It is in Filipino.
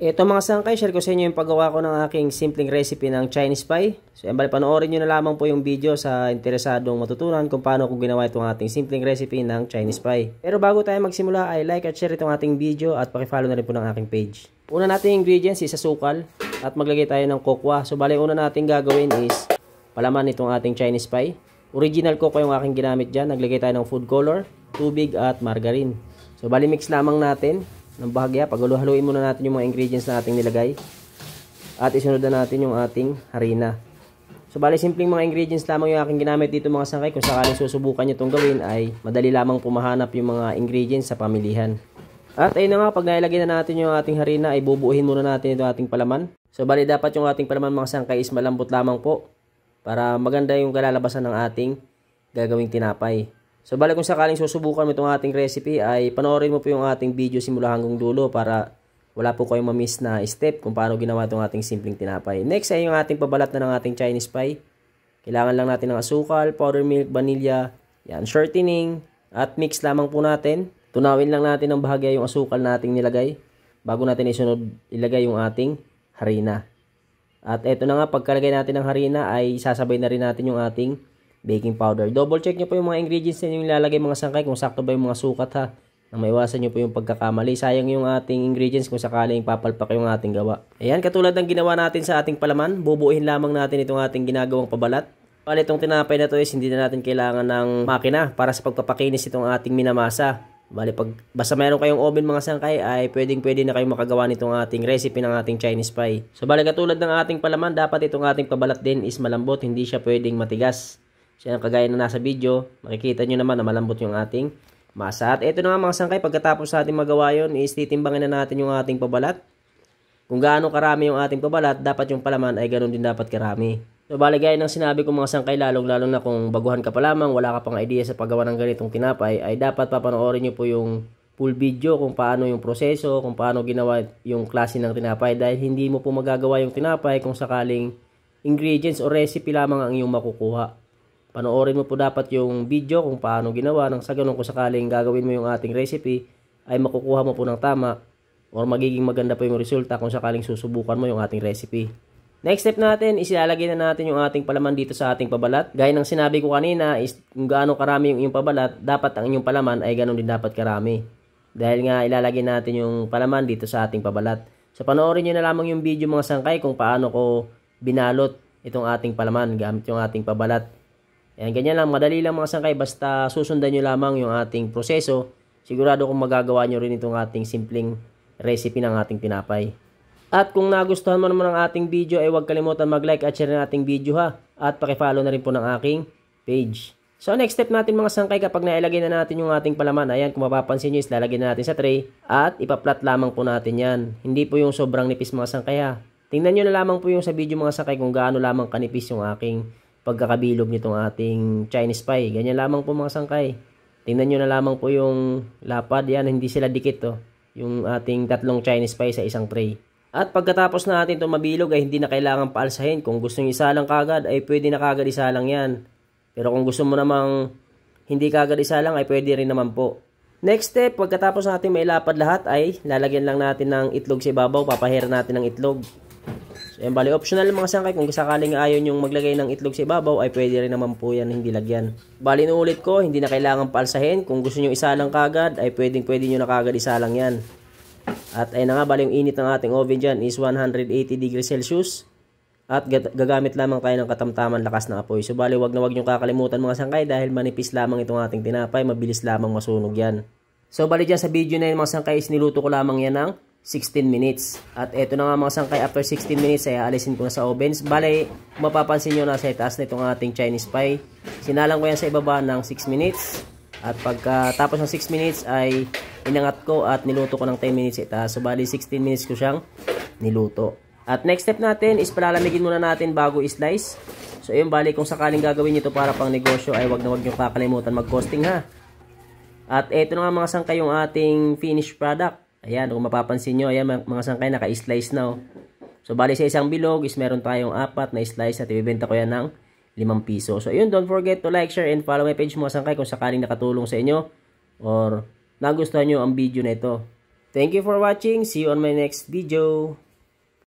Ito mga sangkay, share ko sa inyo yung paggawa ko ng aking simpleng recipe ng Chinese pie. So yan, panoorin nyo na lamang po yung video sa interesadong matutunan kung paano ko ginawa itong ating simpleng recipe ng Chinese pie. Pero bago tayo magsimula ay like at share itong ating video at pakifollow na rin po ng aking page. Una natin ingredients is asukal at maglagay tayo ng kokwa. So bali una natin gagawin is palaman itong ating Chinese pie. Original kokwa yung aking ginamit dyan. Naglagay tayo ng food color, tubig at margarine. So bali mix lamang natin ng bahagya. Paghaluhaluin muna natin yung mga ingredients na ating nilagay. At isunod na natin yung ating harina. So bali simpleng mga ingredients lamang yung aking ginamit dito mga sangkay. Kung sakaling susubukan nyo itong gawin ay madali lamang pumahanap yung mga ingredients sa pamilihan. At ayun na nga, pag nailagay na natin yung ating harina ay bubuuhin muna natin ito ating palaman. So bali dapat yung ating palaman mga sangkay is malambot lamang po para maganda yung kalalabasan ng ating gagawing tinapay. So bali kung sakaling susubukan mo itong ating recipe ay panoorin mo po yung ating video simula hanggang dulo para wala po kayong ma-miss na step kung paano ginawa itong ating simpleng tinapay. Next ay yung ating pabalat na ng ating Chinese pie. Kailangan lang natin ng asukal, powder milk, vanilla, yan, shortening at mix lamang po natin. Tunawin lang natin ng bahagya yung asukal na ating nilagay bago natin isunod ilagay yung ating harina. At eto na nga, pagkalagay natin ng harina ay sasabay na rin natin yung ating baking powder. Double check nyo po yung mga ingredients na yung ilalagay mga sangkay kung sakto ba yung mga sukat ha. Nang maiwasan nyo po yung pagkakamali. Sayang yung ating ingredients kung sakaling papalpak yung ating gawa. Ayan, katulad ng ginawa natin sa ating palaman, bubuuhin lamang natin itong ating ginagawang pabalat. Bali itong tinapay na to is hindi na natin kailangan ng makina para sa pagpapakinis itong ating minamasa. Bali basta meron kayong oven mga sangkay ay pwede na kayong makagawa nitong ating recipe ng ating Chinese pie. So bali katulad ng ating palaman, dapat itong ating pabalat din is malambot, hindi siya pwedeng matigas. Siya kagaya na nasa video, makikita nyo naman na malambot yung ating masa. At ito na nga mga sangkay, pagkatapos natin magawa yun, is titimbangin na natin yung ating pabalat. Kung gaano karami yung ating pabalat, dapat yung palaman ay ganoon din dapat karami. So bali gaya ng sinabi ko mga sangkay, lalong na kung baguhan ka pa lamang, wala ka pang idea sa paggawa ng ganitong tinapay, ay dapat papanoorin nyo po yung full video kung paano yung proseso, kung paano ginawa yung klase ng tinapay. Dahil hindi mo po magagawa yung tinapay kung sakaling ingredients o recipe lamang ang iyong makukuha. Panoorin mo po dapat yung video kung paano ginawa nang sa ganun kung sakaling gagawin mo yung ating recipe ay makukuha mo po ng tama or magiging maganda po yung resulta kung sakaling susubukan mo yung ating recipe. Next step natin is ilalagay na natin yung ating palaman dito sa ating pabalat. Gaya ng sinabi ko kanina is kung gaano karami yung iyong pabalat, dapat ang inyong palaman ay ganun din dapat karami. Dahil nga ilalagay natin yung palaman dito sa ating pabalat. So panoorin nyo na lamang yung video mga sangkay kung paano ko binalot itong ating palaman gamit yung ating pabalat. Ayan, ganyan lang, madali lang mga sangkay, basta susundan nyo lamang yung ating proseso. Sigurado kung magagawa nyo rin itong ating simpleng recipe ng ating tinapay. At kung nagustuhan mo naman ang ating video ay huwag kalimutan mag-like at share ng ating video ha. At pakifollow na rin po ng aking page. So next step natin mga sangkay, kapag nailagay na natin yung ating palaman, ayan kung mapapansin nyo is lalagay na natin sa tray at ipaplat lamang po natin yan. Hindi po yung sobrang nipis mga sangkay ha. Tingnan nyo na lamang po yung sa video mga sangkay kung gaano lamang kanipis yung aking pagkakabilog nitong ating Chinese pie. Ganyan lamang po mga sangkay. Tingnan nyo na lamang po yung lapad. Yan, hindi sila dikit to. Yung ating tatlong Chinese pie sa isang tray. At pagkatapos na natin ito mabilog ay hindi na kailangan paalsahin. Kung gusto nyo isalang kagad ay pwede na kagad isalang yan. Pero kung gusto mo namang hindi kagad isalang ay pwede rin naman po. Next step, pagkatapos natin may lapad lahat ay lalagyan lang natin ng itlog sa ibabaw. Papahira natin ng itlog. So, yan, bali optional mga sangkay, kung sakaling ayaw yung maglagay ng itlog sa ibabaw ay pwede rin naman po yan hindi lagyan. Bali nuulit ko, hindi na kailangan paalsahin. Kung gusto nyo isalang kagad ay pwede nyo na kagad isalang yan. At ayun na nga, bali yung init ng ating oven dyan is 180 degrees Celsius. At gagamit lamang tayo ng katamtaman lakas na apoy. So bali wag nyo kakalimutan mga sangkay dahil manipis lamang itong ating tinapay, mabilis lamang masunog yan. So bali dyan sa video na yun mga sangkay is niluto ko lamang yan ng 16 minutes. At eto na nga mga sangkay, after 16 minutes ay aalisin ko na sa ovens. Bale, mapapansin nyo na sa itaas na itong ating Chinese pie. Sinalang ko yan sa ibaba ng 6 minutes. At pagkatapos ng 6 minutes ay inangat ko at niluto ko ng 10 minutes sa itaas. So bali 16 minutes ko siyang niluto. At next step natin is palalamigin muna natin bago i-slice. So yun, bali kung sakaling gagawin nyo ito para pang negosyo ay wag nyo kakalimutan mag-costing ha. At eto na nga mga sangkay yung ating finished product. Ayan, kung mapapansin nyo, ayan mga sangkay, naka-slice na. So, bali sa isang bilog is meron tayong 4 na slice at ibibenta ko yan ng 5 piso. So, ayun, don't forget to like, share, and follow my page mga sangkay kung sakaling nakatulong sa inyo or nagustuhan nyo ang video na ito. Thank you for watching. See you on my next video.